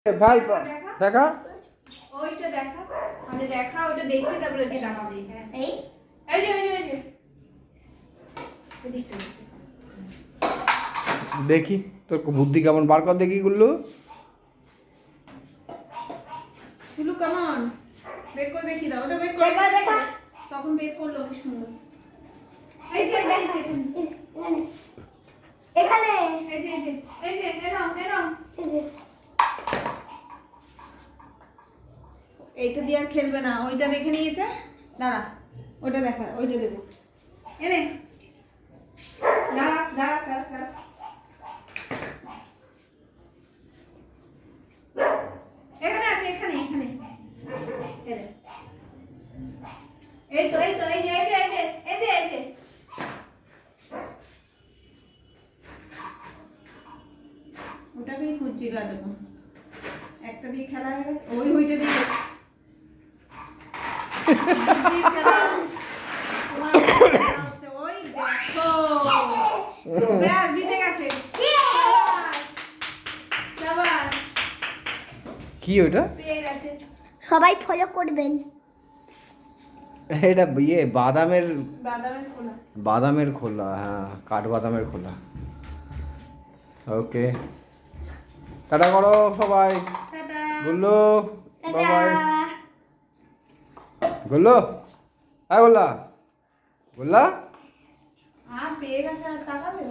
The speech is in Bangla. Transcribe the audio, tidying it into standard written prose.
ভাই দেখা ওইটা দেখা মানে দেখা ওটা দেখে তারপরে এটা নামাবি। হ্যাঁ এই এই যে এদিকে দেখি তোর বুদ্ধি কেমন বার কর দেখি গুল্লু। গুলু কেমন বের করে দেখি দাও ওটা বের করে দেখা তখন বের করলো কি সুন্দর। এই যে এখানে এই যে এনো এই যে এইটা দিয়ে আর খেলবে না, ওইটা দেখে নিয়েছে। দাঁড়া ওইটা দেখা ওইটা দেবো এনে দাঁড়া এখানে আছে এখানে এনে। এই তো এই যে ওটাকেই খুঁজছি গা দেবো। একটা দিয়ে খেলা হয়ে গেছে ওইটা দিয়ে কি ওটা? সবাই ফলো করবেন। এটা ইয়ে বাদামের খোলা। বাদামের খোলা, হ্যাঁ কাঠবাদামের খোলা। ওকে টাটা করো সবাই। Tata Gullu bye bye. Gullu হ্যাঁ গোল্লা গোল্লা পেয়ে গেছে আর তাকাবে